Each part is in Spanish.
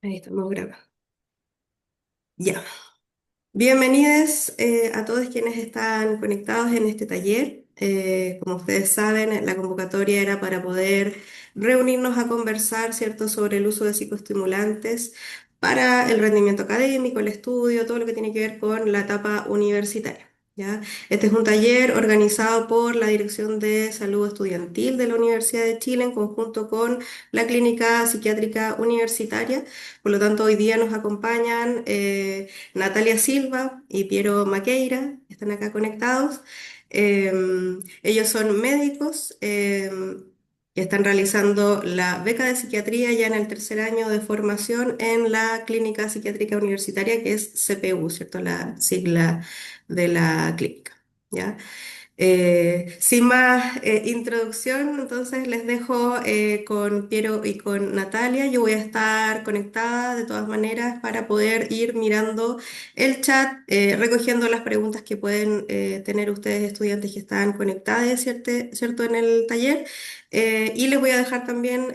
Ahí estamos grabando. Ya. Bienvenidos a todos quienes están conectados en este taller. Como ustedes saben, la convocatoria era para poder reunirnos a conversar, ¿cierto?, sobre el uso de psicoestimulantes para el rendimiento académico, el estudio, todo lo que tiene que ver con la etapa universitaria. ¿Ya? Este es un taller organizado por la Dirección de Salud Estudiantil de la Universidad de Chile en conjunto con la Clínica Psiquiátrica Universitaria. Por lo tanto, hoy día nos acompañan Natalia Silva y Piero Maqueira, están acá conectados. Ellos son médicos que están realizando la beca de psiquiatría ya en el tercer año de formación en la Clínica Psiquiátrica Universitaria, que es CPU, ¿cierto? La sigla de la clínica. ¿Ya? Sin más introducción, entonces les dejo con Piero y con Natalia. Yo voy a estar conectada de todas maneras para poder ir mirando el chat, recogiendo las preguntas que pueden tener ustedes, estudiantes que están conectados, ¿cierto? En el taller. Y les voy a dejar también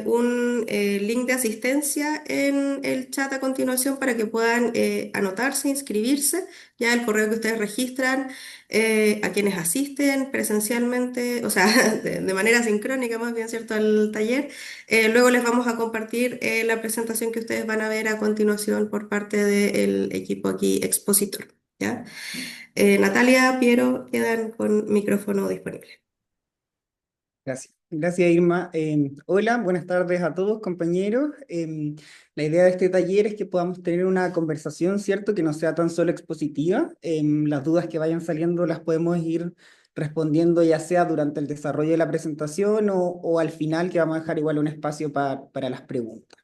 un link de asistencia en el chat a continuación para que puedan anotarse, inscribirse. Ya el correo que ustedes registran a quienes asisten presencialmente, o sea, de manera sincrónica más bien, ¿cierto?, al taller. Luego les vamos a compartir la presentación que ustedes van a ver a continuación por parte del equipo aquí expositor, ¿ya? Natalia, Piero, quedan con micrófono disponible. Gracias. Gracias, Irma. Hola, buenas tardes a todos, compañeros. La idea de este taller es que podamos tener una conversación, ¿cierto? Que no sea tan solo expositiva. Las dudas que vayan saliendo las podemos ir respondiendo ya sea durante el desarrollo de la presentación o al final, que vamos a dejar igual un espacio para las preguntas.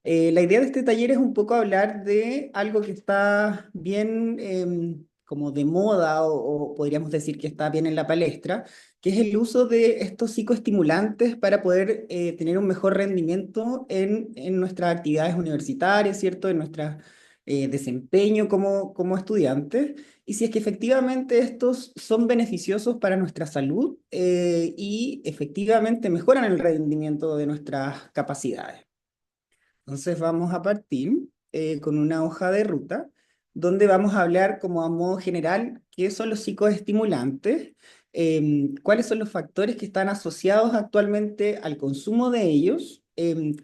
La idea de este taller es un poco hablar de algo que está bien como de moda o podríamos decir que está bien en la palestra, que es el uso de estos psicoestimulantes para poder tener un mejor rendimiento en nuestras actividades universitarias, ¿cierto? En nuestro desempeño como estudiantes. Y si es que efectivamente estos son beneficiosos para nuestra salud y efectivamente mejoran el rendimiento de nuestras capacidades. Entonces vamos a partir con una hoja de ruta donde vamos a hablar como a modo general qué son los psicoestimulantes, cuáles son los factores que están asociados actualmente al consumo de ellos,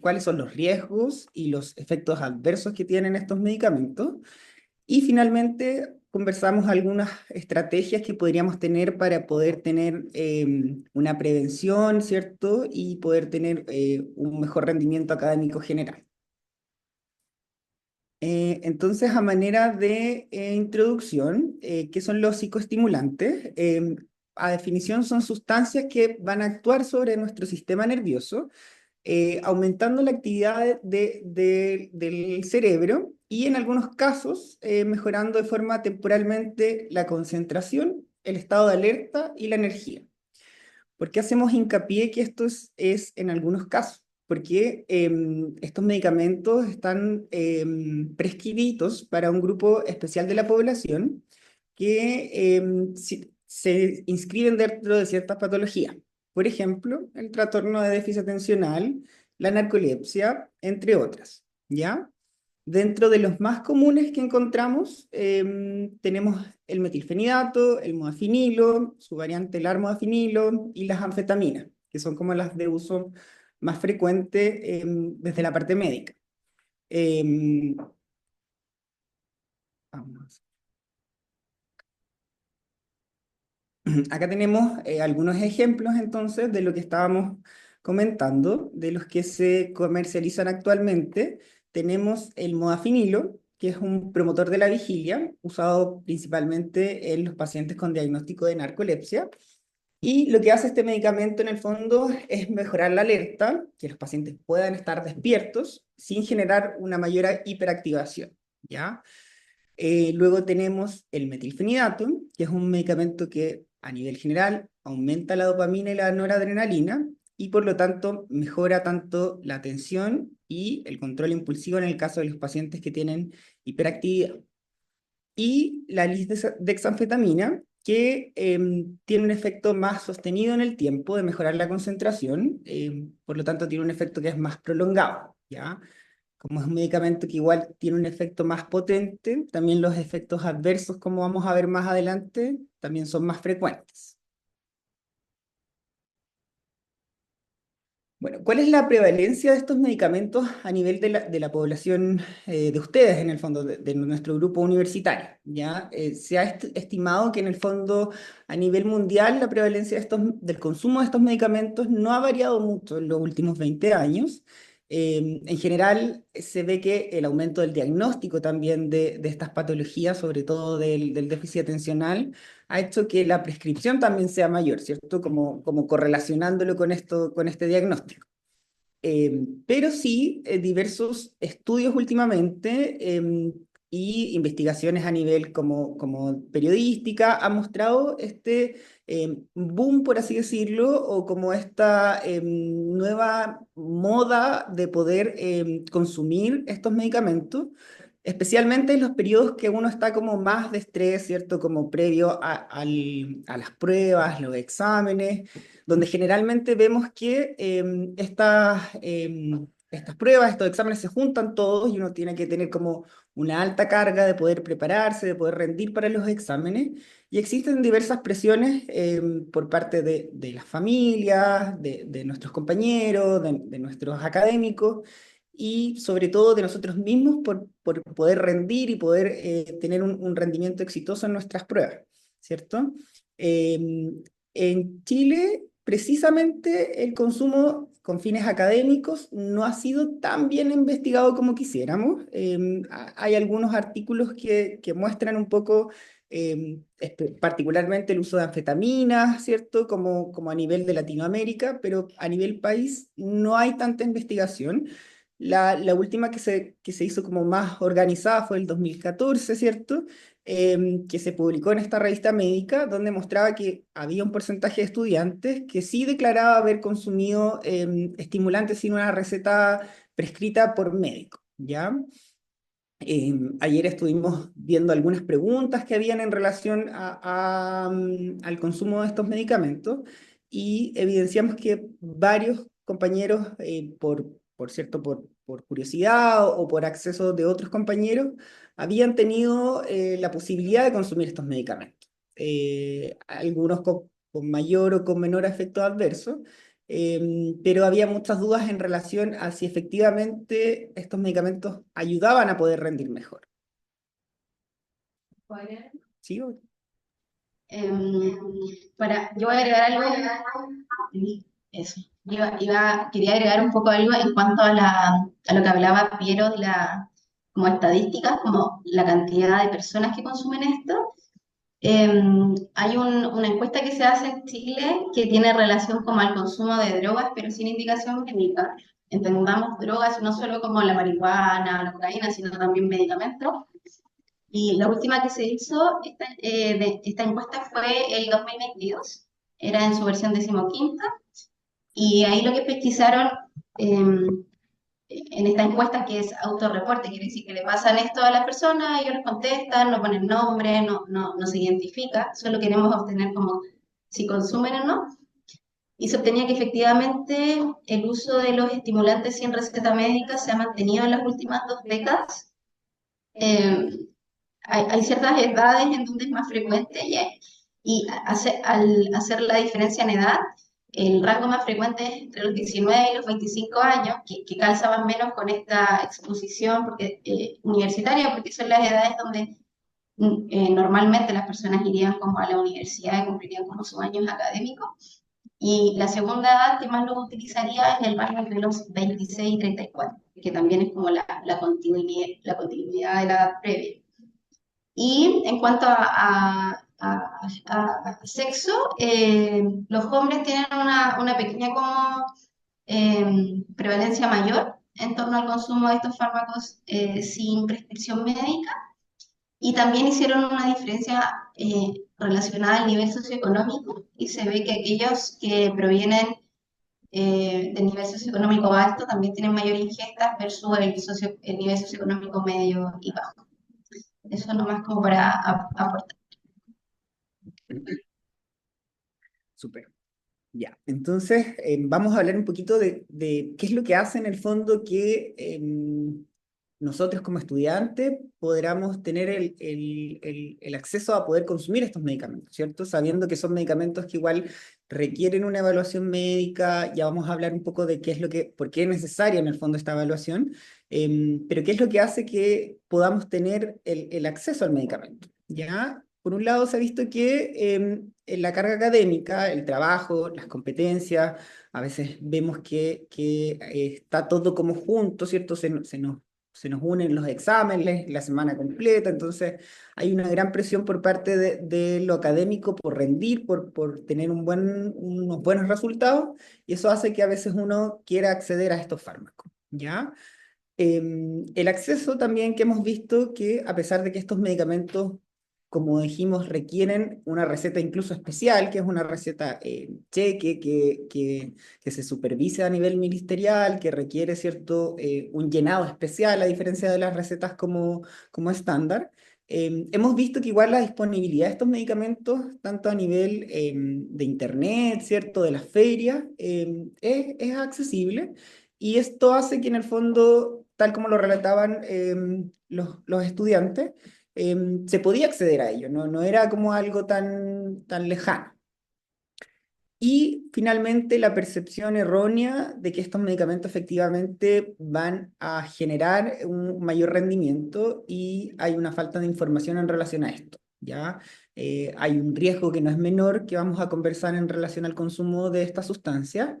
cuáles son los riesgos y los efectos adversos que tienen estos medicamentos y finalmente conversamos algunas estrategias que podríamos tener para poder tener una prevención, ¿cierto? Y poder tener un mejor rendimiento académico general. Entonces, a manera de introducción, ¿qué son los psicoestimulantes? A definición son sustancias que van a actuar sobre nuestro sistema nervioso, aumentando la actividad del cerebro y en algunos casos mejorando de forma temporalmente la concentración, el estado de alerta y la energía. ¿Por qué hacemos hincapié que esto es en algunos casos? Porque estos medicamentos están prescritos para un grupo especial de la población que se inscriben dentro de ciertas patologías. Por ejemplo, el trastorno de déficit atencional, la narcolepsia, entre otras. ¿Ya? Dentro de los más comunes que encontramos, tenemos el metilfenidato, el modafinilo, su variante el armodafinilo y las anfetaminas, que son como las de uso más frecuente desde la parte médica. Em, vamos. Acá tenemos algunos ejemplos entonces de lo que estábamos comentando, de los que se comercializan actualmente. Tenemos el modafinilo, que es un promotor de la vigilia, usado principalmente en los pacientes con diagnóstico de narcolepsia. Y lo que hace este medicamento en el fondo es mejorar la alerta, que los pacientes puedan estar despiertos sin generar una mayor hiperactivación, ¿ya? Luego tenemos el metilfenidato, que es un medicamento que a nivel general aumenta la dopamina y la noradrenalina y por lo tanto mejora tanto la atención y el control impulsivo en el caso de los pacientes que tienen hiperactividad. Y la lisdexanfetamina, que tiene un efecto más sostenido en el tiempo de mejorar la concentración, por lo tanto tiene un efecto que es más prolongado, ¿ya? como es un medicamento que igual tiene un efecto más potente, también los efectos adversos, como vamos a ver más adelante, también son más frecuentes. Bueno, ¿cuál es la prevalencia de estos medicamentos a nivel de la población de ustedes, en el fondo, de nuestro grupo universitario? ¿Ya? Se ha estimado que en el fondo, a nivel mundial, la prevalencia de del consumo de estos medicamentos no ha variado mucho en los últimos 20 años. En general, se ve que el aumento del diagnóstico también de estas patologías, sobre todo del déficit atencional, ha hecho que la prescripción también sea mayor, ¿cierto? Como correlacionándolo con esto, con este diagnóstico. Pero sí, diversos estudios últimamente y investigaciones a nivel como periodística han mostrado este boom, por así decirlo, o como esta nueva moda de poder consumir estos medicamentos, especialmente en los periodos que uno está como más de estrés, ¿cierto? Como previo a las pruebas, los exámenes, donde generalmente vemos que estas pruebas, estos exámenes se juntan todos y uno tiene que tener como una alta carga de poder prepararse, de poder rendir para los exámenes. Y existen diversas presiones por parte de las familias, de nuestros compañeros, de nuestros académicos y sobre todo de nosotros mismos por poder rendir y poder tener un rendimiento exitoso en nuestras pruebas, ¿cierto? En Chile, precisamente el consumo con fines académicos no ha sido tan bien investigado como quisiéramos. Hay algunos artículos que muestran un poco, particularmente el uso de anfetaminas, ¿cierto? Como a nivel de Latinoamérica, pero a nivel país no hay tanta investigación. La última que se hizo como más organizada fue el 2014, ¿cierto? Que se publicó en esta revista médica, donde mostraba que había un porcentaje de estudiantes que sí declaraba haber consumido estimulantes sin una receta prescrita por médico, ¿ya? Ayer estuvimos viendo algunas preguntas que habían en relación al consumo de estos medicamentos y evidenciamos que varios compañeros, por cierto, por curiosidad o por acceso de otros compañeros, habían tenido la posibilidad de consumir estos medicamentos. Algunos con mayor o con menor efecto adverso, pero había muchas dudas en relación a si efectivamente estos medicamentos ayudaban a poder rendir mejor. ¿Sí? Em, yo voy a agregar algo, eso, quería agregar un poco algo en cuanto a lo que hablaba Piero de como estadísticas, como la cantidad de personas que consumen esto. Hay una encuesta que se hace en Chile que tiene relación como al consumo de drogas, pero sin indicación médica. Entendamos drogas no solo como la marihuana o la cocaína, sino también medicamentos. Y la última que se hizo, esta encuesta fue el 2022, era en su versión decimoquinta, y ahí lo que pesquisaron en esta encuesta, que es autorreporte, quiere decir que le pasan esto a la persona, ellos les contestan, no ponen nombre, no se identifica, solo queremos obtener como si consumen o no, y se obtenía que efectivamente el uso de los estimulantes sin receta médica se ha mantenido en las últimas 2 décadas. Eh, hay ciertas edades en donde es más frecuente al hacer la diferencia en edad, el rango más frecuente es entre los 19 y los 25 años, que calzaban menos con esta exposición universitaria, porque son las edades donde normalmente las personas irían como a la universidad y cumplirían como sus años académicos. Y la segunda edad que más lo utilizaría es el rango entre los 26 y 34, que también es como la continuidad de la edad previa. Y en cuanto a sexo, los hombres tienen una pequeña como prevalencia mayor en torno al consumo de estos fármacos sin prescripción médica, y también hicieron una diferencia relacionada al nivel socioeconómico, y se ve que aquellos que provienen del nivel socioeconómico alto también tienen mayor ingesta versus el nivel socioeconómico medio y bajo. Eso nomás como para aportar. Súper. Ya, entonces vamos a hablar un poquito de qué es lo que hace en el fondo que nosotros como estudiantes podamos tener el acceso a poder consumir estos medicamentos, ¿cierto? Sabiendo que son medicamentos que igual requieren una evaluación médica, ya vamos a hablar un poco de qué es lo que, por qué es necesaria en el fondo esta evaluación, pero qué es lo que hace que podamos tener el acceso al medicamento, ¿ya? Por un lado se ha visto que en la carga académica, el trabajo, las competencias, a veces vemos que está todo como junto, ¿cierto? Se nos unen los exámenes, la semana completa, entonces hay una gran presión por parte de lo académico por rendir, por tener unos buenos resultados, y eso hace que a veces uno quiera acceder a estos fármacos, ¿ya? El acceso también que hemos visto que a pesar de que estos medicamentos, como dijimos, requieren una receta incluso especial, que es una receta cheque, que se supervisa a nivel ministerial, que requiere cierto, un llenado especial, a diferencia de las recetas como estándar. Hemos visto que igual la disponibilidad de estos medicamentos, tanto a nivel de internet, ¿cierto? De las ferias, es accesible. Y esto hace que en el fondo, tal como lo relataban los estudiantes, se podía acceder a ello, no era como algo tan lejano. Y finalmente la percepción errónea de que estos medicamentos efectivamente van a generar un mayor rendimiento y hay una falta de información en relación a esto, ¿ya? Hay un riesgo que no es menor que vamos a conversar en relación al consumo de esta sustancia,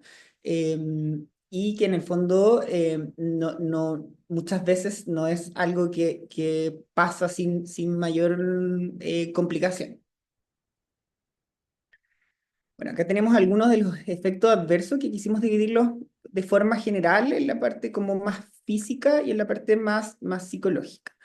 y que en el fondo muchas veces no es algo que pasa sin mayor complicación. Bueno, acá tenemos algunos de los efectos adversos que quisimos dividirlos de forma general en la parte como más física y en la parte más psicológica.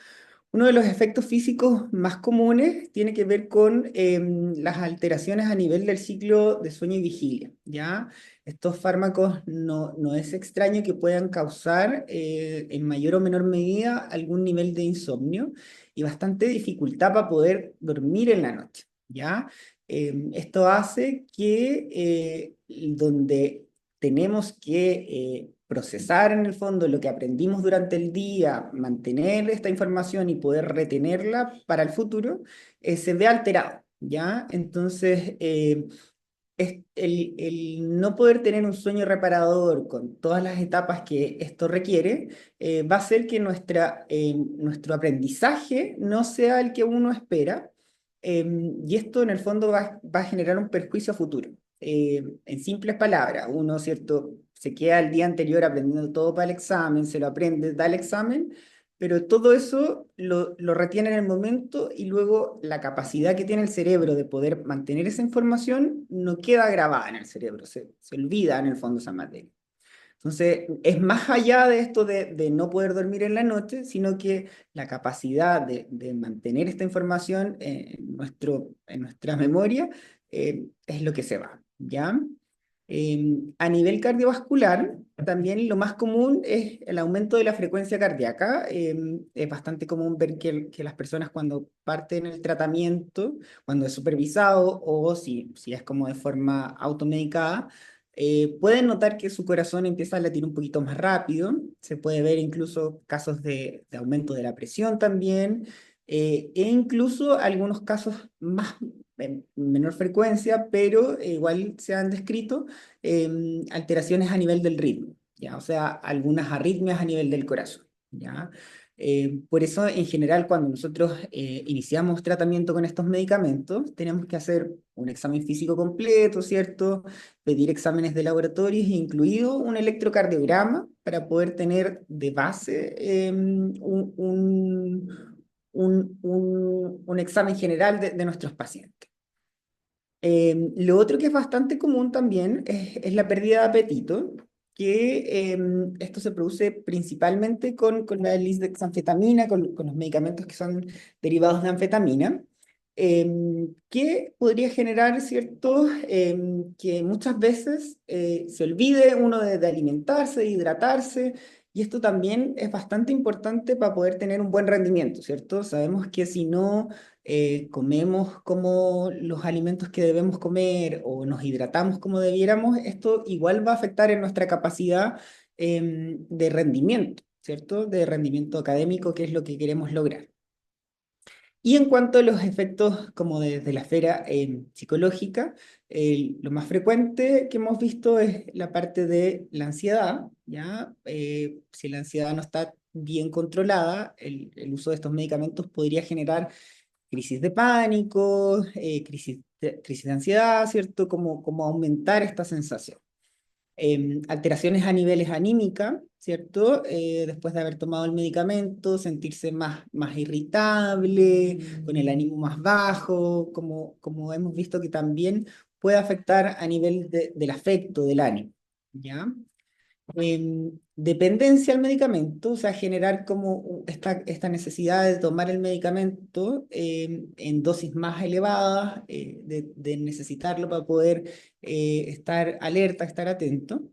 Uno de los efectos físicos más comunes tiene que ver con las alteraciones a nivel del ciclo de sueño y vigilia, ¿ya? Estos fármacos no es extraño que puedan causar en mayor o menor medida algún nivel de insomnio y bastante dificultad para poder dormir en la noche, ¿ya? Esto hace que donde tenemos que procesar en el fondo lo que aprendimos durante el día, mantener esta información y poder retenerla para el futuro, se ve alterado, ¿ya? Entonces, el no poder tener un sueño reparador con todas las etapas que esto requiere, va a hacer que nuestro aprendizaje no sea el que uno espera, y esto en el fondo va a generar un perjuicio a futuro. En simples palabras, uno, ¿cierto? Se queda el día anterior aprendiendo todo para el examen, se lo aprende, da el examen, pero todo eso lo retiene en el momento y luego la capacidad que tiene el cerebro de poder mantener esa información no queda grabada en el cerebro, se olvida en el fondo esa materia. Entonces, es más allá de esto de no poder dormir en la noche, sino que la capacidad de mantener esta información en nuestra memoria es lo que se va, ¿ya? A nivel cardiovascular, también lo más común es el aumento de la frecuencia cardíaca. Es bastante común ver que las personas cuando parten el tratamiento, cuando es supervisado o si es como de forma automedicada, pueden notar que su corazón empieza a latir un poquito más rápido. Se puede ver incluso casos de aumento de la presión también, e incluso algunos casos más en menor frecuencia, pero igual se han descrito alteraciones a nivel del ritmo, ¿ya? O sea, algunas arritmias a nivel del corazón, ¿ya? Por eso, en general, cuando nosotros iniciamos tratamiento con estos medicamentos, tenemos que hacer un examen físico completo, ¿cierto? Pedir exámenes de laboratorios, incluido un electrocardiograma, para poder tener de base un examen general de nuestros pacientes. Lo otro que es bastante común también es la pérdida de apetito, que esto se produce principalmente con la lisdexanfetamina, con los medicamentos que son derivados de anfetamina, que podría generar, ¿cierto?, que muchas veces se olvide uno de alimentarse, de hidratarse, y esto también es bastante importante para poder tener un buen rendimiento, ¿cierto? Sabemos que si no comemos como los alimentos que debemos comer o nos hidratamos como debiéramos, esto igual va a afectar en nuestra capacidad de rendimiento, ¿cierto? De rendimiento académico, que es lo que queremos lograr. Y en cuanto a los efectos como desde la esfera psicológica, lo más frecuente que hemos visto es la parte de la ansiedad, ¿ya? Si la ansiedad no está bien controlada, el uso de estos medicamentos podría generar crisis de pánico, crisis de ansiedad, ¿cierto? Como aumentar esta sensación. Alteraciones a niveles anímica, ¿cierto? Después de haber tomado el medicamento, sentirse más irritable, con el ánimo más bajo, como hemos visto que también puede afectar a nivel del afecto, del ánimo, ¿ya? Dependencia al medicamento, o sea, generar como esta necesidad de tomar el medicamento en dosis más elevadas, de necesitarlo para poder estar alerta, estar atento.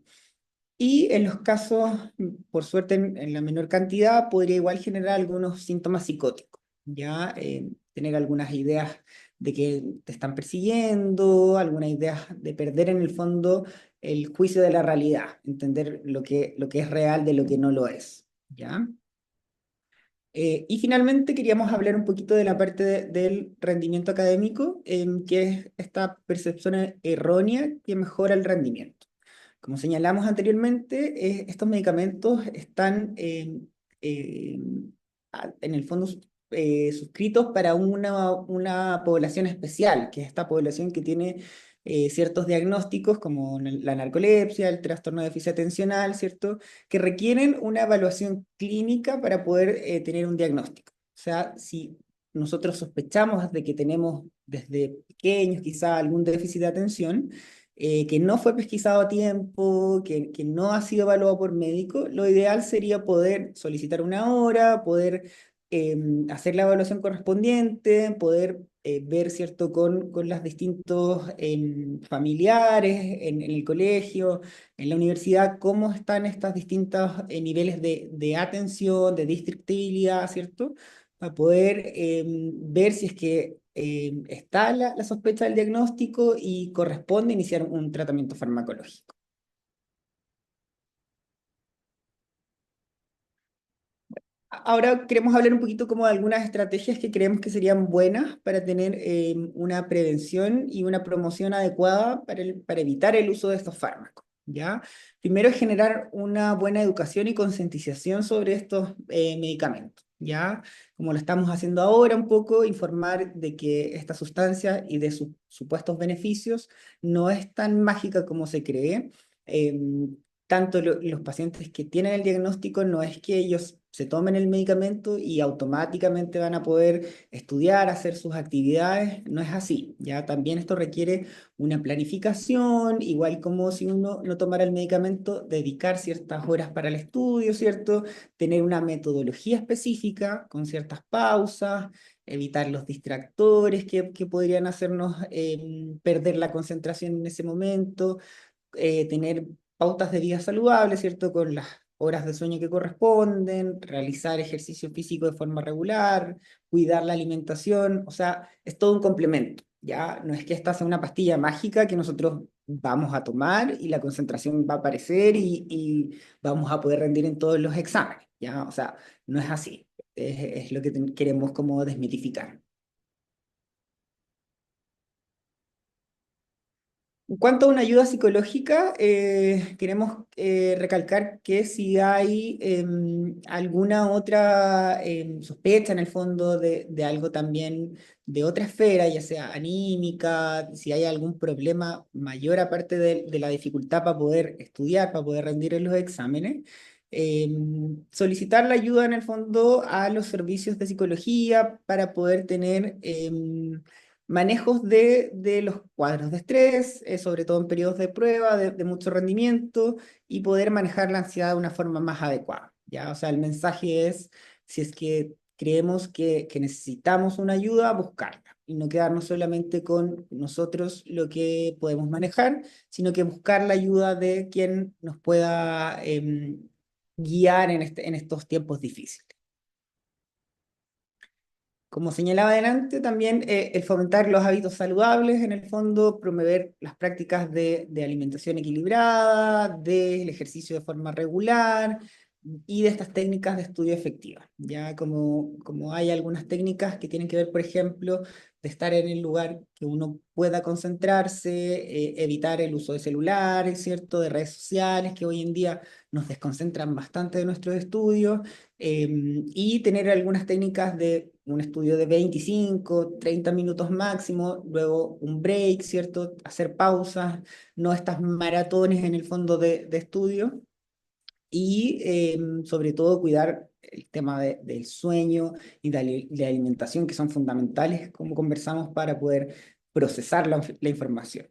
Y en los casos, por suerte en la menor cantidad, podría igual generar algunos síntomas psicóticos, ya tener algunas ideas de que te están persiguiendo, algunas ideas de perder en el fondo el juicio de la realidad, entender lo que es real de lo que no lo es, ¿ya? Y finalmente queríamos hablar un poquito de la parte del rendimiento académico, que es esta percepción errónea que mejora el rendimiento. Como señalamos anteriormente, estos medicamentos están eh, en el fondo suscritos para una población especial, que es esta población que tiene ciertos diagnósticos como la narcolepsia, el trastorno de déficit atencional, ¿cierto? Que requieren una evaluación clínica para poder tener un diagnóstico. O sea, si nosotros sospechamos de que tenemos desde pequeños quizá algún déficit de atención, que no fue pesquisado a tiempo, que no ha sido evaluado por médico, lo ideal sería poder solicitar una hora, poder hacer la evaluación correspondiente, poder ver, ¿cierto?, con los distintos familiares en el colegio, en la universidad, cómo están estos distintos niveles de atención, de distractibilidad, ¿cierto? Para poder ver si es que está la sospecha del diagnóstico y corresponde iniciar un tratamiento farmacológico. Ahora queremos hablar un poquito como de algunas estrategias que creemos que serían buenas para tener una prevención y una promoción adecuada para evitar el uso de estos fármacos, ¿ya? Primero es generar una buena educación y concientización sobre estos medicamentos, ¿ya? Como lo estamos haciendo ahora un poco, informar de que esta sustancia y de sus supuestos beneficios no es tan mágica como se cree. Tanto los pacientes que tienen el diagnóstico no es que ellos se tomen el medicamento y automáticamente van a poder estudiar, hacer sus actividades, no es así, ya también esto requiere una planificación, igual como si uno no tomara el medicamento, dedicar ciertas horas para el estudio, ¿cierto? Tener una metodología específica con ciertas pausas, evitar los distractores que podrían hacernos perder la concentración en ese momento, tener pautas de vida saludable, ¿cierto? Con las horas de sueño que corresponden, realizar ejercicio físico de forma regular, cuidar la alimentación, o sea, es todo un complemento, ¿ya? No es que esta sea una pastilla mágica que nosotros vamos a tomar y la concentración va a aparecer y vamos a poder rendir en todos los exámenes, ¿ya? O sea, no es así, es lo que queremos como desmitificar. En cuanto a una ayuda psicológica, queremos recalcar que si hay alguna otra sospecha en el fondo de algo también de otra esfera, ya sea anímica, si hay algún problema mayor aparte de la dificultad para poder estudiar, para poder rendir en los exámenes, solicitar la ayuda en el fondo a los servicios de psicología para poder tener manejos de los cuadros de estrés, sobre todo en periodos de prueba, de mucho rendimiento, y poder manejar la ansiedad de una forma más adecuada, ¿ya? O sea, el mensaje es, si es que creemos que necesitamos una ayuda, buscarla, y no quedarnos solamente con nosotros lo que podemos manejar, sino que buscar la ayuda de quien nos pueda guiar en estos tiempos difíciles. Como señalaba adelante, también el fomentar los hábitos saludables, en el fondo, promover las prácticas de alimentación equilibrada, del ejercicio de forma regular, y de estas técnicas de estudio efectivas. Ya como hay algunas técnicas que tienen que ver, por ejemplo, de estar en el lugar que uno pueda concentrarse, evitar el uso de celulares, ¿cierto? De redes sociales, que hoy en día nos desconcentran bastante de nuestros estudios, y tener algunas técnicas de un estudio de 25, 30 minutos máximo, luego un break, ¿cierto? Hacer pausas, no estas maratones en el fondo de estudio y sobre todo cuidar el tema del sueño y de alimentación, que son fundamentales, como conversamos, para poder procesar la información.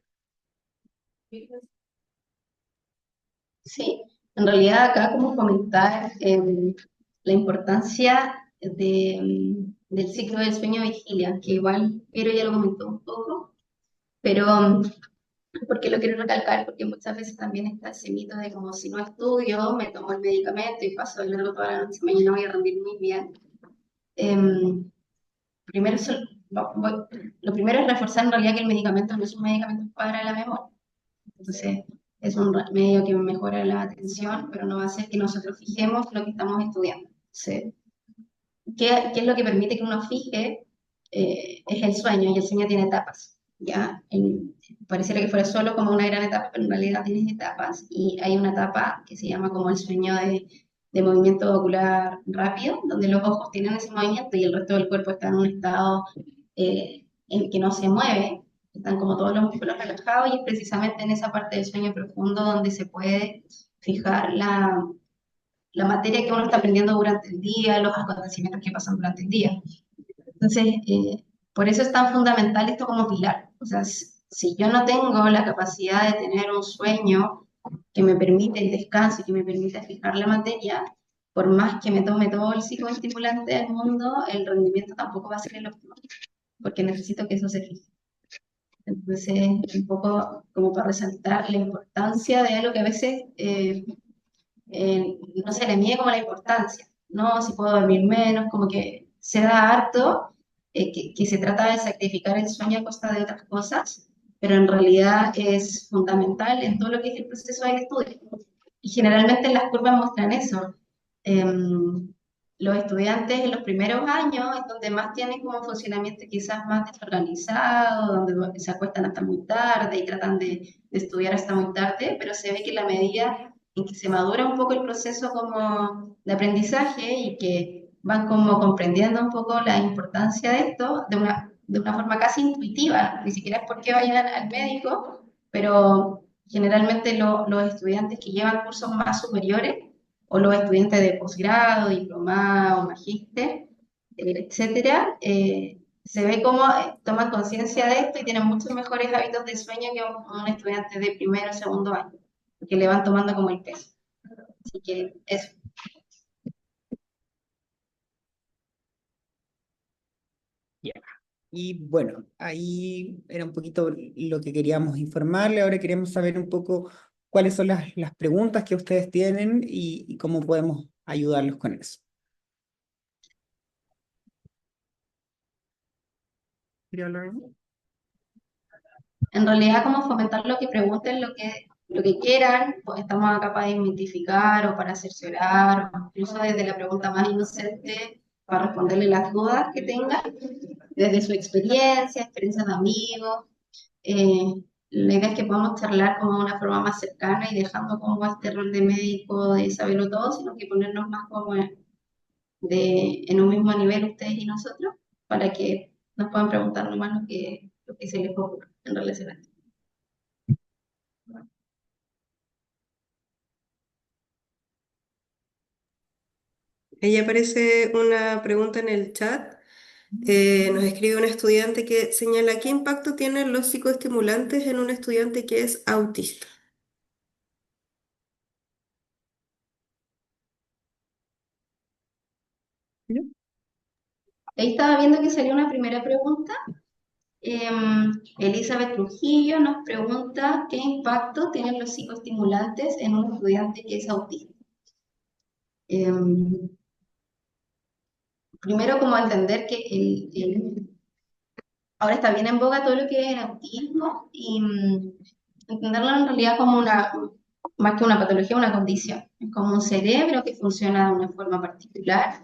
Sí, en realidad acá como comentar la importancia del ciclo del sueño-vigilia, que igual Piero ya lo comentó un poco, pero ¿por qué lo quiero recalcar? Porque muchas veces también está ese mito de como si no estudio, me tomo el medicamento y paso de largo toda la noche, mañana voy a rendir muy bien. Em, primero, lo primero es reforzar en realidad que el medicamento no es un medicamento para la memoria. Entonces, es un medio que mejora la atención, pero no va a hacer que nosotros fijemos lo que estamos estudiando. Entonces, ¿qué es lo que permite que uno fije? Es el sueño, y el sueño tiene etapas. ¿Ya? Pareciera que fuera solo como una gran etapa, pero en realidad tiene etapas, y hay una etapa que se llama como el sueño de movimiento ocular rápido, donde los ojos tienen ese movimiento y el resto del cuerpo está en un estado en el que no se mueve, están como todos los músculos relajados, y es precisamente en esa parte del sueño profundo donde se puede fijar la materia que uno está aprendiendo durante el día, los acontecimientos que pasan durante el día. Entonces, por eso es tan fundamental esto como pilar. O sea, si yo no tengo la capacidad de tener un sueño que me permite el descanso y que me permite fijar la materia, por más que me tome todo el psicoestimulante del mundo, el rendimiento tampoco va a ser el óptimo, porque necesito que eso se fije. Entonces, un poco como para resaltar la importancia de algo que a veces no se le mide como la importancia, ¿no? Si puedo dormir menos, como que se da harto, que se trata de sacrificar el sueño a costa de otras cosas, pero en realidad es fundamental en todo lo que es el proceso del estudio. Y generalmente las curvas muestran eso. Los estudiantes en los primeros años es donde más tienen como un funcionamiento quizás más desorganizado, donde se acuestan hasta muy tarde y tratan de estudiar hasta muy tarde, pero se ve que la medida en que se madura un poco el proceso como de aprendizaje y que van como comprendiendo un poco la importancia de esto de una forma casi intuitiva, ni siquiera es porque vayan al médico, pero generalmente los estudiantes que llevan cursos más superiores o los estudiantes de posgrado, diplomado, magíster, etcétera, se ve cómo toman conciencia de esto y tienen muchos mejores hábitos de sueño que un estudiante de primero o segundo año, que le van tomando como el peso. Así que eso. Ya. Y bueno, ahí era un poquito lo que queríamos informarle. Ahora queremos saber un poco cuáles son las preguntas que ustedes tienen y cómo podemos ayudarlos con eso. ¿Quería hablar? En realidad, como fomentar lo que pregunten, lo que quieran, pues estamos acá para identificar o para cerciorar, o incluso desde la pregunta más inocente, para responderle las dudas que tengan, desde su experiencia de amigos. Eh, la idea es que podamos charlar como de una forma más cercana y dejando como este rol de médico, de saberlo todo, sino que ponernos más como en un mismo nivel ustedes y nosotros, para que nos puedan preguntar nomás lo que se les ocurra en relación a esto. Ahí aparece una pregunta en el chat. Nos escribe un estudiante que señala qué impacto tienen los psicoestimulantes en un estudiante que es autista. ¿Ya? Ahí estaba viendo que salió una primera pregunta. Elizabeth Trujillo nos pregunta qué impacto tienen los psicoestimulantes en un estudiante que es autista. Em, Primero, como entender que ahora está bien en boga todo lo que es el autismo y entenderlo en realidad como más que una patología, una condición. Es como un cerebro que funciona de una forma particular,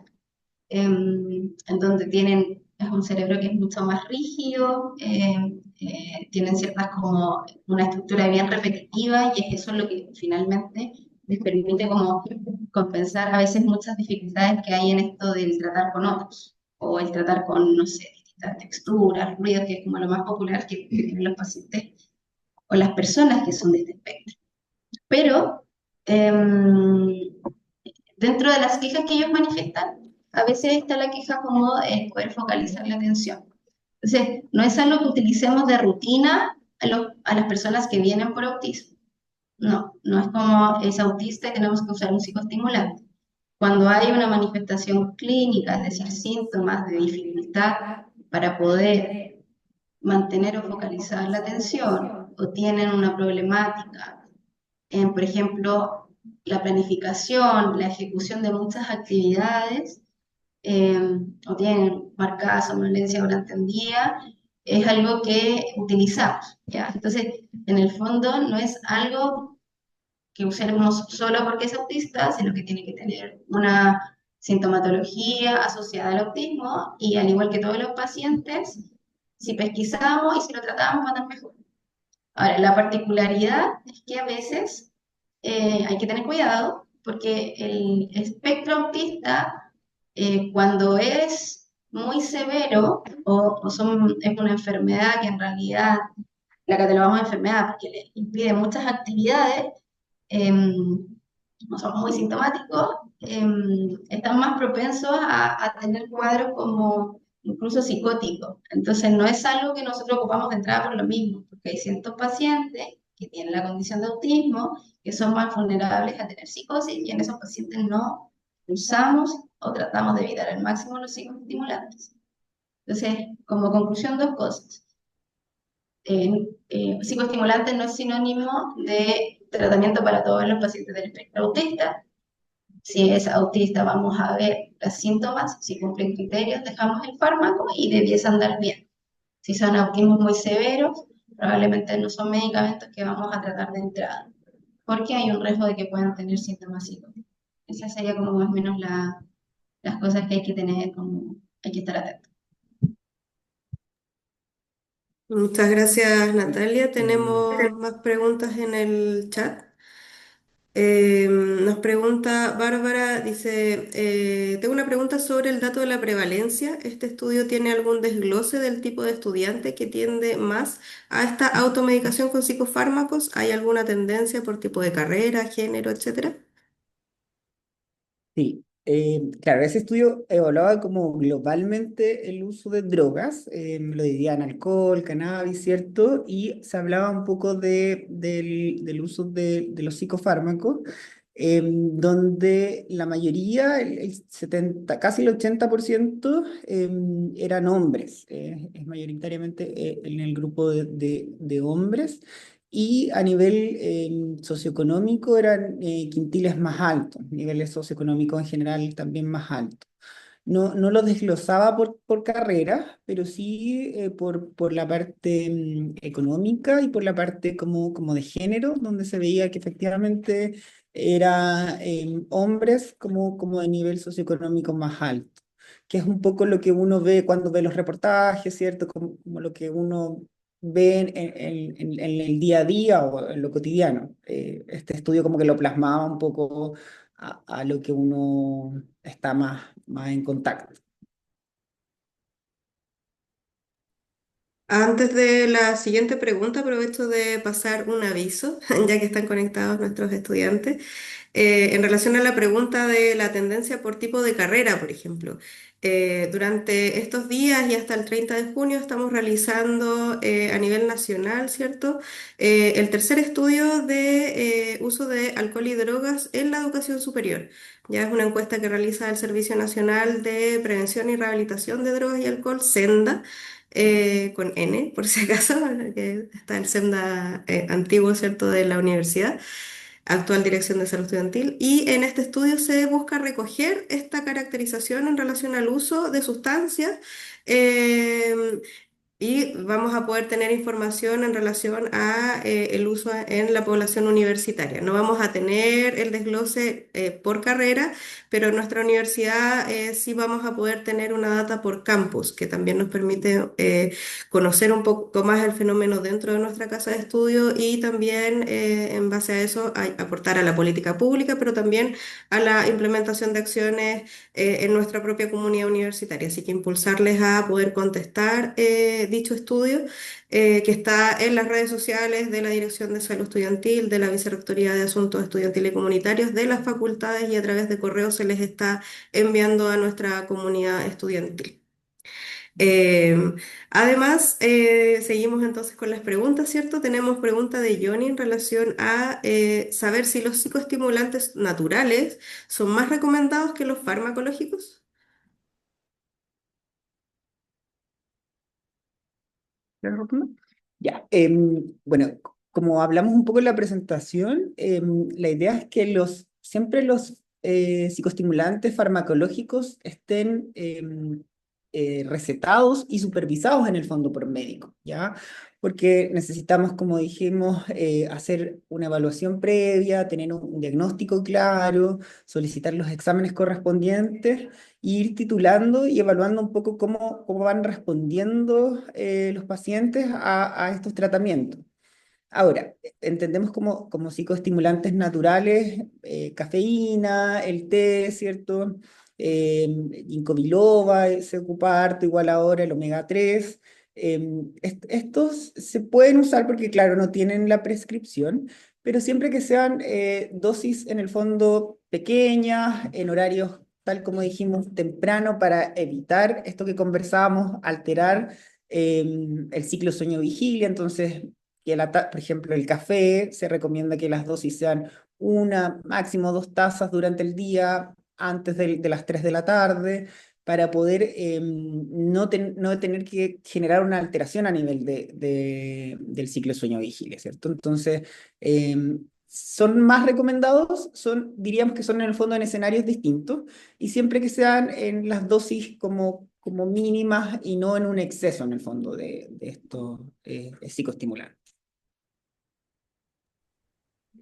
en donde es un cerebro que es mucho más rígido, tienen ciertas como una estructura bien repetitiva y es eso lo que finalmente les permite como compensar a veces muchas dificultades que hay en esto del tratar con otros o el tratar con, no sé, distintas texturas, ruidos, que es como lo más popular que tienen los pacientes o las personas que son de este espectro. Pero dentro de las quejas que ellos manifiestan, a veces está la queja como el poder focalizar la atención. Entonces, no es algo que utilicemos de rutina a las personas que vienen por autismo. No, no es como es autista y tenemos que usar un psicoestimulante. Cuando hay una manifestación clínica, es decir, síntomas de dificultad para poder mantener o focalizar la atención, o tienen una problemática por ejemplo, la planificación, la ejecución de muchas actividades, eh, o tienen marcada somnolencia durante el día, es algo que utilizamos, ¿ya? Entonces, en el fondo no es algo que usemos solo porque es autista, sino que tiene que tener una sintomatología asociada al autismo y al igual que todos los pacientes, si pesquisamos y si lo tratamos, van a mejor. Ahora, la particularidad es que a veces hay que tener cuidado porque el espectro autista, cuando es muy severo es una enfermedad que en realidad la catalogamos de enfermedad porque le impide muchas actividades, no son muy sintomáticos, están más propensos a tener cuadros como incluso psicóticos. Entonces no es algo que nosotros ocupamos de entrada por lo mismo, porque hay ciertos pacientes que tienen la condición de autismo que son más vulnerables a tener psicosis y en esos pacientes no usamos o tratamos de evitar al máximo los psicoestimulantes. Entonces, como conclusión, dos cosas. Psicoestimulante no es sinónimo de tratamiento para todos los pacientes del espectro autista. Si es autista, vamos a ver los síntomas, si cumplen criterios, dejamos el fármaco y debiese andar bien. Si son autismos muy severos, probablemente no son medicamentos que vamos a tratar de entrada, porque hay un riesgo de que puedan tener síntomas psicóticos. Esa sería como más o menos las cosas que hay que tener, como hay que estar atentos. Muchas gracias, Natalia. Em, Tenemos más preguntas en el chat. Nos pregunta Bárbara, dice, tengo una pregunta sobre el dato de la prevalencia. ¿Este estudio tiene algún desglose del tipo de estudiante que tiende más a esta automedicación con psicofármacos? ¿Hay alguna tendencia por tipo de carrera, género, etcétera? Sí, claro, ese estudio evaluaba como globalmente el uso de drogas, lo dividían alcohol, cannabis, ¿cierto? Y se hablaba un poco del uso de los psicofármacos, donde la mayoría, el 70, casi el 80%, eran hombres, es mayoritariamente en el grupo de hombres. Y a nivel socioeconómico eran quintiles más altos, niveles socioeconómicos en general también más altos. No, no lo desglosaba por carrera, pero sí por la parte económica y por la parte como de género, donde se veía que efectivamente era hombres como de nivel socioeconómico más alto, que es un poco lo que uno ve cuando ve los reportajes, ¿cierto? Como lo que uno ve en el día a día o en lo cotidiano. Este estudio como que lo plasmaba un poco a lo que uno está más en contacto. Antes de la siguiente pregunta, aprovecho de pasar un aviso, ya que están conectados nuestros estudiantes. En relación a la pregunta de la tendencia por tipo de carrera, por ejemplo, durante estos días y hasta el 30 de junio estamos realizando a nivel nacional, ¿cierto? El tercer estudio de uso de alcohol y drogas en la educación superior. Ya es una encuesta que realiza el Servicio Nacional de Prevención y Rehabilitación de Drogas y Alcohol, SENDA, con N, por si acaso, que está el SENDA antiguo, ¿cierto?, de la universidad actual Dirección de Salud Estudiantil, y en este estudio se busca recoger esta caracterización en relación al uso de sustancias, eh, y vamos a poder tener información en relación a el uso en la población universitaria. No vamos a tener el desglose por carrera, pero en nuestra universidad sí vamos a poder tener una data por campus, que también nos permite conocer un poco más el fenómeno dentro de nuestra casa de estudio y también en base a eso aportar a la política pública, pero también a la implementación de acciones en nuestra propia comunidad universitaria. Así que impulsarles a poder contestar dicho estudio que está en las redes sociales de la Dirección de Salud Estudiantil, de la Vicerrectoría de Asuntos Estudiantiles y Comunitarios, de las facultades y a través de correo se les está enviando a nuestra comunidad estudiantil. Eh, Además, seguimos entonces con las preguntas, ¿cierto? Tenemos pregunta de Johnny en relación a saber si los psicoestimulantes naturales son más recomendados que los farmacológicos. ¿La Rosna? Ya, bueno, como hablamos un poco en la presentación, la idea es que siempre los psicoestimulantes farmacológicos estén recetados y supervisados en el fondo por médico, ¿ya? Porque necesitamos, como dijimos, hacer una evaluación previa, tener un diagnóstico claro, solicitar los exámenes correspondientes ir titulando y evaluando un poco cómo van respondiendo los pacientes a estos tratamientos. Ahora, entendemos como psicoestimulantes naturales, cafeína, el té, ¿cierto? Ginkgo biloba se ocupa harto, igual ahora el omega 3. Estos se pueden usar porque, claro, no tienen la prescripción, pero siempre que sean dosis en el fondo pequeñas, en horarios, tal como dijimos, temprano, para evitar esto que conversábamos, alterar el ciclo sueño-vigilia. Entonces, por ejemplo, el café, se recomienda que las dosis sean una, máximo dos tazas durante el día, antes de las 3 de la tarde, para poder no tener que generar una alteración a nivel del ciclo sueño-vigilia, ¿cierto? Entonces, son más recomendados, diríamos que son en el fondo en escenarios distintos, y siempre que sean en las dosis como mínimas y no en un exceso en el fondo de estos psicoestimulantes.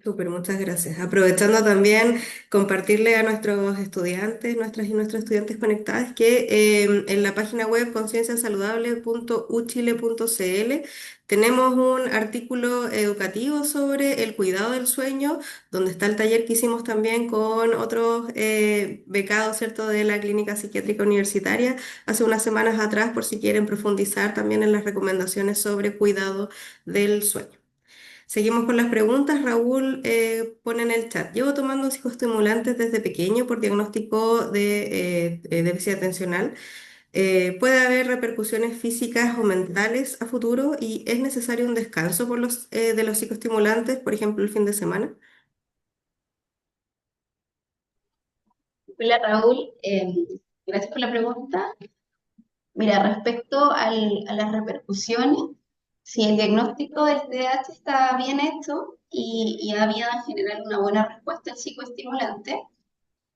Súper, muchas gracias. Aprovechando también compartirle a nuestros estudiantes, nuestras y nuestros estudiantes conectados, que en la página web concienciasaludable.uchile.cl tenemos un artículo educativo sobre el cuidado del sueño, donde está el taller que hicimos también con otros becados, ¿cierto?, de la Clínica Psiquiátrica Universitaria hace unas semanas atrás, por si quieren profundizar también en las recomendaciones sobre cuidado del sueño. Seguimos con las preguntas. Raúl pone en el chat. Llevo tomando psicoestimulantes desde pequeño por diagnóstico de déficit atencional. ¿Puede haber repercusiones físicas o mentales a futuro y es necesario un descanso de los psicoestimulantes, por ejemplo, el fin de semana? Hola Raúl, gracias por la pregunta. Mira, respecto a las repercusiones, si el diagnóstico del TDAH está bien hecho y ha habido en general una buena respuesta al psicoestimulante,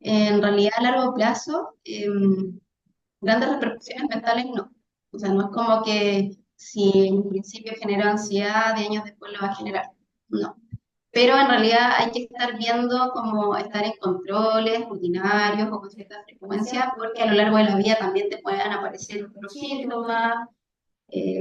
en realidad a largo plazo, grandes repercusiones mentales no. O sea, no es como que si en principio genera ansiedad, de años después lo va a generar. No. Pero en realidad hay que estar viendo cómo estar en controles rutinarios o con cierta frecuencia, porque a lo largo de la vida también te puedan aparecer otros síntomas.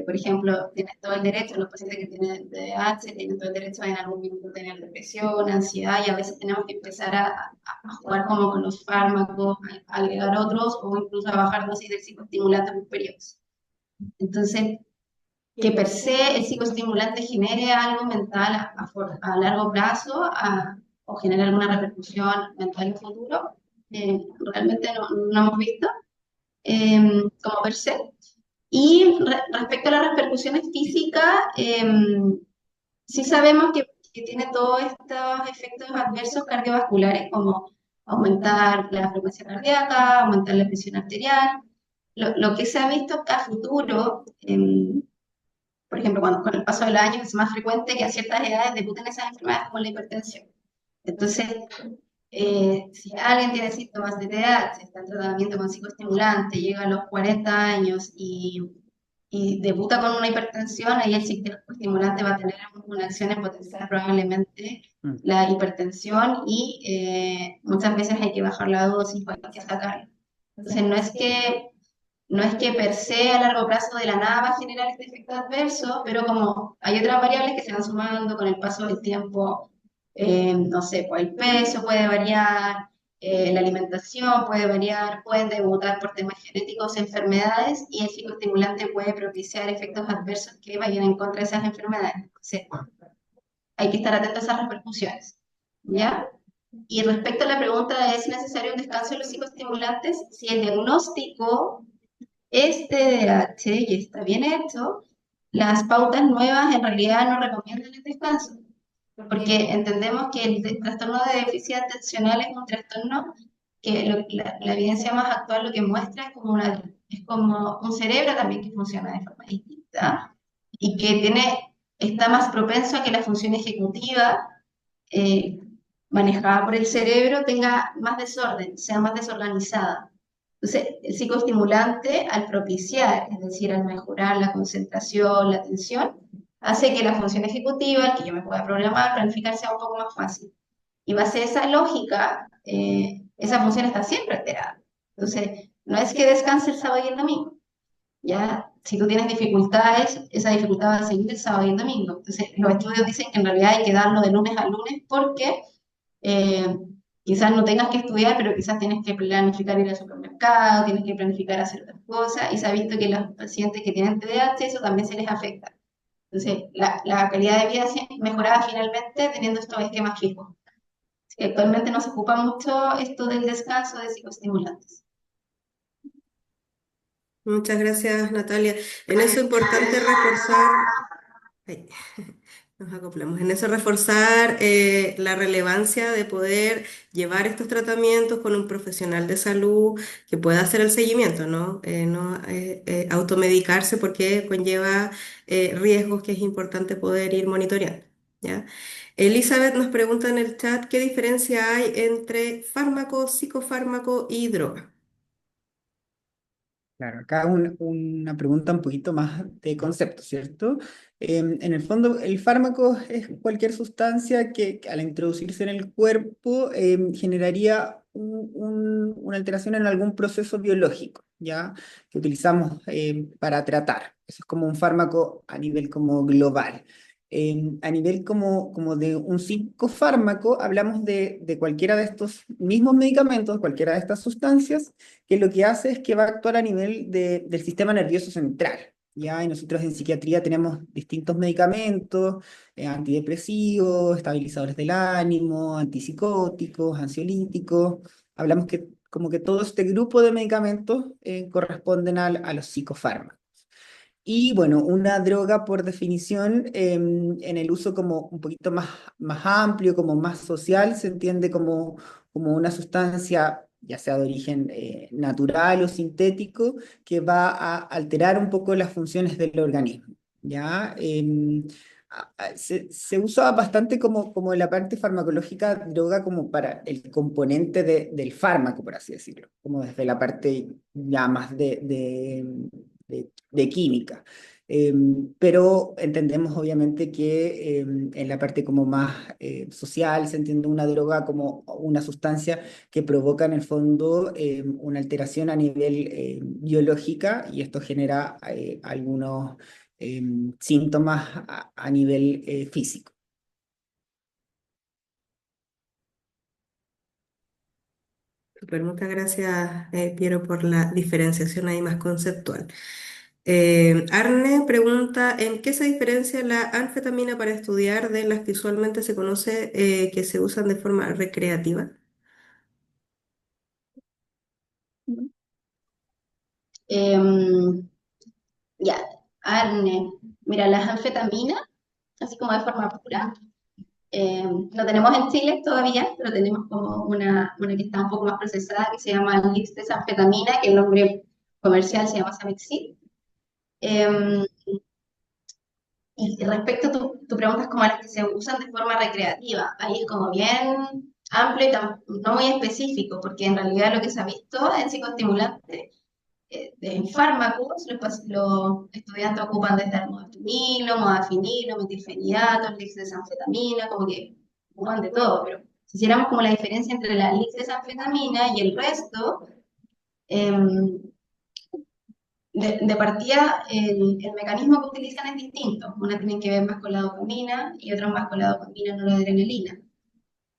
Por ejemplo, tienes todo el derecho, los pacientes que tienen TDAH tienen todo el derecho a en algún minuto tener depresión, ansiedad, y a veces tenemos que empezar a jugar como con los fármacos, a agregar otros o incluso a bajar dosis de psicoestimulantes por periodos. Entonces, que per se el psicoestimulante genere algo mental a largo plazo o genere alguna repercusión mental en el futuro, realmente no hemos visto como per se. Y respecto a las repercusiones físicas, sí sabemos que tiene todos estos efectos adversos cardiovasculares, como aumentar la frecuencia cardíaca, aumentar la presión arterial. Lo que se ha visto a futuro, por ejemplo, cuando con el paso del año es más frecuente que a ciertas edades debuten esas enfermedades como la hipertensión. Entonces, si alguien tiene síntomas de TDAH, está en tratamiento con psicoestimulante, llega a los 40 años y y debuta con una hipertensión, ahí el psicoestimulante va a tener una acción en potenciar probablemente Mm. la hipertensión y muchas veces hay que bajar la dosis o hay que sacarla. Entonces no es que per se a largo plazo de la nada va a generar este efecto adverso, pero como hay otras variables que se van sumando con el paso del tiempo, no sé, pues el peso puede variar, la alimentación puede variar, pueden debutar por temas genéticos, enfermedades, y el psicoestimulante puede propiciar efectos adversos que vayan en contra de esas enfermedades. Entonces, hay que estar atento a esas repercusiones, ¿ya? Y respecto a la pregunta de si es necesario un descanso en los psicoestimulantes, si el diagnóstico es TDAH y está bien hecho, las pautas nuevas en realidad no recomiendan el descanso, porque entendemos que el trastorno de déficit atencional es un trastorno que la evidencia más actual lo que muestra es como un cerebro también que funciona de forma distinta y que está más propenso a que la función ejecutiva eh, manejada por el cerebro tenga más desorden, sea más desorganizada. Entonces, el psicoestimulante, al propiciar, es decir, al mejorar la concentración, la atención, hace que la función ejecutiva, el que yo me pueda programar, planificar, sea un poco más fácil. Y base a esa lógica, esa función está siempre alterada. Entonces, no es que descanse el sábado y el domingo. ¿Ya? Si tú tienes dificultades, esa dificultad va a seguir el sábado y el domingo. Entonces, los estudios dicen que en realidad hay que darlo de lunes a lunes porque eh, quizás no tengas que estudiar, pero quizás tienes que planificar ir al supermercado, tienes que planificar hacer otras cosas, y se ha visto que los pacientes que tienen TDAH eso también se les afecta. Entonces, la calidad de vida mejoraba finalmente teniendo estos esquemas fijos. Así que actualmente no se ocupa mucho esto del descanso de psicoestimulantes. Muchas gracias, Natalia. En eso es importante reforzar. Ay, nos acoplamos. En eso reforzar la relevancia de poder llevar estos tratamientos con un profesional de salud que pueda hacer el seguimiento, ¿no? Automedicarse porque conlleva riesgos que es importante poder ir monitoreando, ¿ya? Elizabeth nos pregunta en el chat, ¿qué diferencia hay entre fármaco, psicofármaco y droga? Claro, acá una pregunta un poquito más de concepto, ¿cierto? En el fondo, el fármaco es cualquier sustancia que al introducirse en el cuerpo generaría una alteración en algún proceso biológico, ¿ya? Que utilizamos para tratar. Eso es como un fármaco a nivel como global. A nivel como de un psicofármaco, hablamos de cualquiera de estos mismos medicamentos, cualquiera de estas sustancias que lo que hace es que va a actuar a nivel del sistema nervioso central. ¿Ya? Y nosotros en psiquiatría tenemos distintos medicamentos, antidepresivos, estabilizadores del ánimo, antipsicóticos, ansiolíticos. Hablamos que como que todo este grupo de medicamentos corresponden a los psicofármacos. Y bueno, una droga por definición, en el uso como un poquito más amplio, como más social, se entiende como una sustancia, ya sea de origen natural o sintético, que va a alterar un poco las funciones del organismo. ¿Ya? Se usa bastante como en la parte farmacológica droga como para el componente del fármaco, por así decirlo, como desde la parte ya más de química. Pero entendemos obviamente que en la parte como más social se entiende una droga como una sustancia que provoca en el fondo una alteración a nivel biológica y esto genera algunos síntomas a nivel físico. Super, muchas gracias, Piero, por la diferenciación ahí más conceptual. Arne pregunta, ¿en qué se diferencia la anfetamina para estudiar de las que usualmente se conoce que se usan de forma recreativa? Em, ya, Arne, mira, las anfetaminas, así como de forma pura, lo tenemos en Chile todavía, pero tenemos como una que está un poco más procesada que se llama lisdexanfetamina, que el nombre comercial se llama Samexit. Eh, y respecto a tu pregunta, es como a las que se usan de forma recreativa, ahí es como bien amplio y no muy específico, porque en realidad lo que se ha visto en psicoestimulante de fármacos, los estudiantes ocupan desde el modafinilo, modafinilo, metilfenidato, dexmedetomidina, como que ocupan de todo, pero si hiciéramos como la diferencia entre la dexmedetomidina y el resto, em, de partida el mecanismo que utilizan es distinto. Una tiene que ver más con la dopamina y otra más con la dopamina noradrenalina.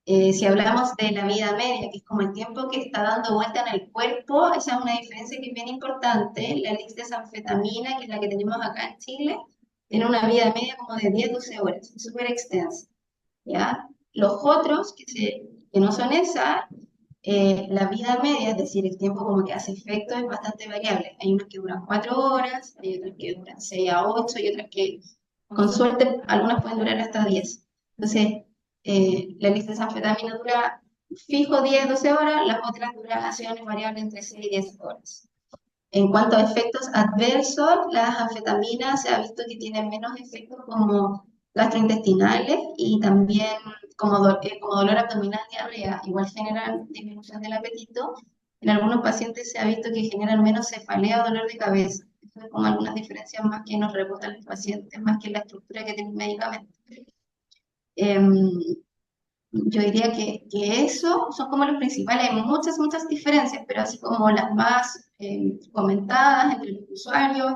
Si hablamos de la vida media, que es como el tiempo que está dando vuelta en el cuerpo, esa es una diferencia que es bien importante. La lisdexanfetamina, que es la que tenemos acá en Chile, tiene una vida media como de 10-12 horas, es súper extensa, ¿ya? Los otros, que no son esas, la vida media, es decir, el tiempo como que hace efecto, es bastante variable. Hay unas que duran 4 horas, hay otras que duran 6 a 8 y otras que, con suerte, algunas pueden durar hasta 10. Entonces, la lisdexanfetamina dura fijo 10-12 horas, las otras duraciones variables entre 6 y 10 horas. En cuanto a efectos adversos, las anfetaminas se ha visto que tienen menos efectos como gastrointestinales y también como dolor abdominal, diarrea. Igual generan disminución del apetito. En algunos pacientes se ha visto que generan menos cefalea o dolor de cabeza. Eso es como algunas diferencias más que nos reportan los pacientes, más que la estructura que tiene el medicamento. Em, yo diría que eso son como los principales. Hay muchas, muchas diferencias, pero así como las más comentadas entre los usuarios,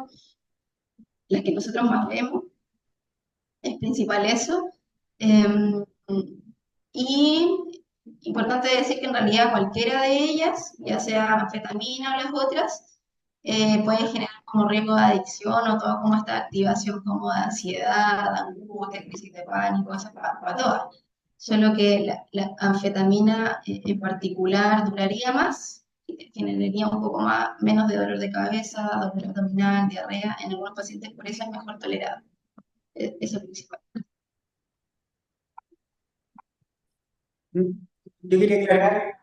las que nosotros más vemos, es principal eso. Eh, y importante decir que en realidad cualquiera de ellas, ya sea anfetamina o las otras, puede generar como riesgo de adicción o toda como esta activación como de ansiedad, angustia, crisis de pánico, eso para todas. Solo que la anfetamina en particular duraría más, generaría un poco más, menos de dolor de cabeza, dolor abdominal, diarrea, en algunos pacientes por eso es mejor tolerado. Eso es principal. Mm. Yo quería aclarar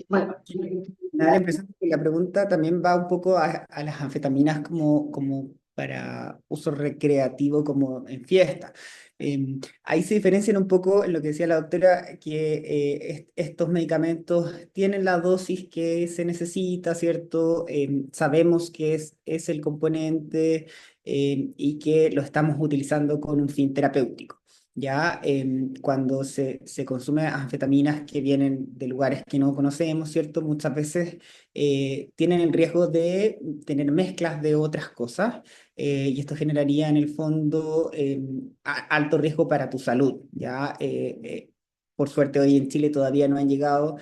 Bueno, que me da la impresión de que la pregunta también va un poco a las anfetaminas como para uso recreativo, como en fiesta. Ahí se diferencian un poco en lo que decía la doctora, que estos medicamentos tienen la dosis que se necesita, ¿cierto? Sabemos que es el componente y que lo estamos utilizando con un fin terapéutico. Ya cuando se consume anfetaminas que vienen de lugares que no conocemos, ¿cierto? Muchas veces tienen el riesgo de tener mezclas de otras cosas y esto generaría en el fondo alto riesgo para tu salud, ¿ya? Por suerte hoy en Chile todavía no han llegado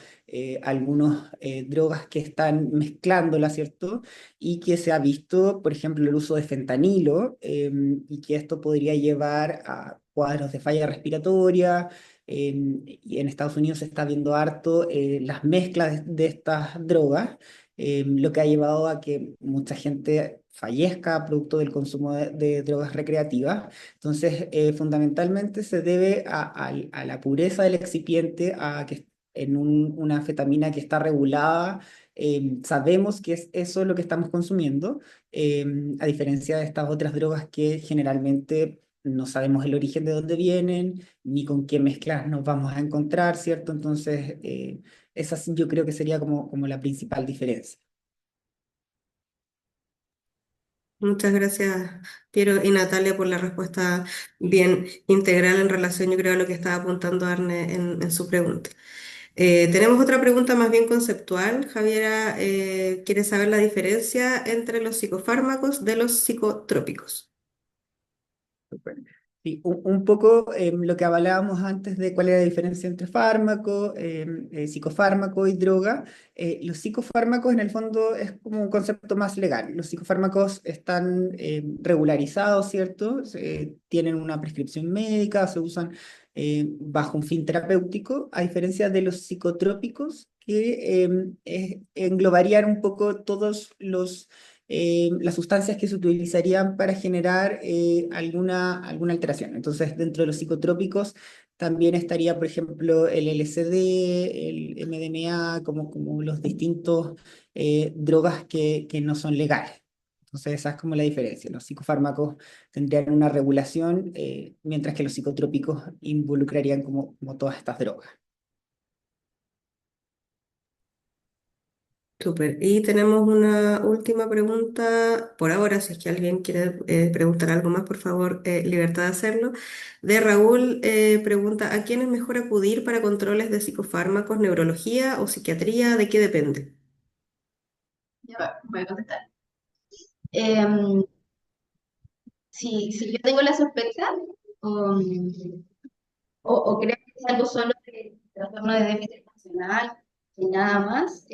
algunas drogas que están mezclándolas, ¿cierto? Y que se ha visto, por ejemplo, el uso de fentanilo y que esto podría llevar a cuadros de falla respiratoria. Y en Estados Unidos se está viendo harto las mezclas de estas drogas, lo que ha llevado a que mucha gente fallezca producto del consumo de drogas recreativas. Entonces, fundamentalmente se debe a la pureza del excipiente, a que en una anfetamina que está regulada sabemos que es eso lo que estamos consumiendo, a diferencia de estas otras drogas que generalmente no sabemos el origen de dónde vienen, ni con qué mezclas nos vamos a encontrar, ¿cierto? Entonces, esa yo creo que sería como la principal diferencia. Muchas gracias, Piero y Natalia, por la respuesta bien integral en relación, yo creo, a lo que estaba apuntando Arne en su pregunta. Tenemos otra pregunta más bien conceptual. Javiera quiere saber la diferencia entre los psicofármacos de los psicotrópicos. Súper. Sí, un poco lo que hablábamos antes de cuál era la diferencia entre fármaco, psicofármaco y droga. Los psicofármacos en el fondo es como un concepto más legal. Los psicofármacos están regularizados, ¿cierto? Tienen una prescripción médica, se usan bajo un fin terapéutico, a diferencia de los psicotrópicos que englobarían un poco todos las sustancias que se utilizarían para generar alguna alteración. Entonces, dentro de los psicotrópicos también estaría, por ejemplo, el LSD, el MDMA, como los distintos drogas que no son legales. Entonces, esa es como la diferencia. Los psicofármacos tendrían una regulación, mientras que los psicotrópicos involucrarían como todas estas drogas. Súper. Y tenemos una última pregunta por ahora, si es que alguien quiere preguntar algo más, por favor, libertad de hacerlo. De Raúl, pregunta, ¿a quién es mejor acudir para controles de psicofármacos, neurología o psiquiatría? ¿De qué depende? Voy a contestar. Em, si yo tengo la sospecha, um, o creo que es algo solo de trastorno de déficit funcional y nada más,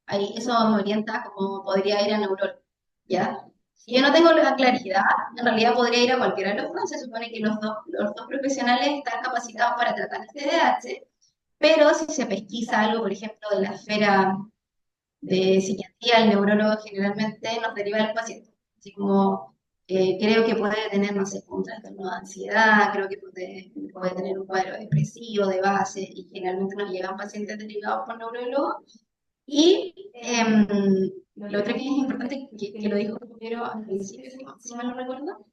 ahí eso me orienta como podría ir a neurólogo, ¿ya? Si yo no tengo la claridad, en realidad podría ir a cualquiera de los dos. Se supone que los dos profesionales están capacitados para tratar este TDAH, pero si se pesquisa algo, por ejemplo, de la esfera de psiquiatría, el neurólogo generalmente nos deriva al paciente. Así como creo que puede tener, no sé, un trastorno de ansiedad, creo que puede tener un cuadro depresivo de base, y generalmente nos llegan pacientes derivados por neurólogo. Y lo otro que es importante, que lo dijo primero al principio, si mal no recuerdo,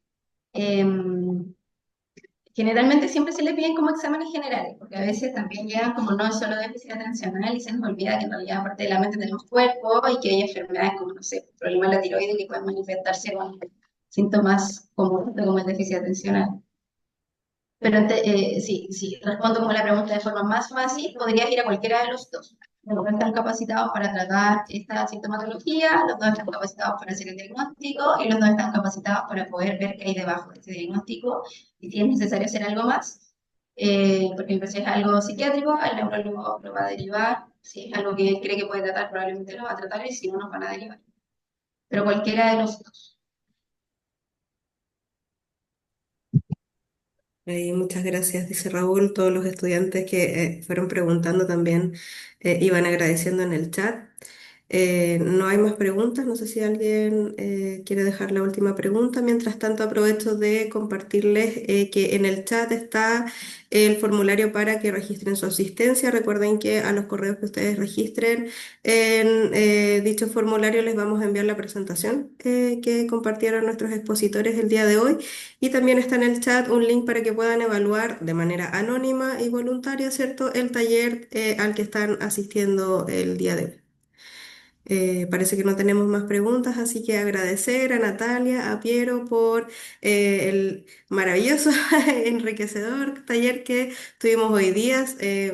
em, generalmente siempre se les piden como exámenes generales, porque a veces también llegan como no es solo déficit atencional y se nos olvida que en realidad aparte de la mente tenemos cuerpo y que hay enfermedades como, no sé, problemas de la tiroides que pueden manifestarse con síntomas comunes como el déficit atencional. Pero si respondo como la pregunta de forma más fácil, podrías ir a cualquiera de los dos. Los dos están capacitados para tratar esta sintomatología, los dos están capacitados para hacer el diagnóstico y los dos están capacitados para poder ver qué hay debajo de ese diagnóstico y si es necesario hacer algo más. Por ejemplo, si es algo psiquiátrico, el neurólogo lo va a derivar. Si es algo que él cree que puede tratar, probablemente lo va a tratar y si no, nos van a derivar. Pero cualquiera de los dos. Muchas gracias, dice Raúl. Todos los estudiantes que fueron preguntando también iban agradeciendo en el chat. No hay más preguntas. No sé si alguien quiere dejar la última pregunta. Mientras tanto, aprovecho de compartirles que en el chat está el formulario para que registren su asistencia. Recuerden que a los correos que ustedes registren en dicho formulario les vamos a enviar la presentación que compartieron nuestros expositores el día de hoy. Y también está en el chat un link para que puedan evaluar de manera anónima y voluntaria, ¿cierto?, el taller al que están asistiendo el día de hoy. Parece que no tenemos más preguntas, así que agradecer a Natalia, a Piero por el maravilloso, enriquecedor taller que tuvimos hoy día.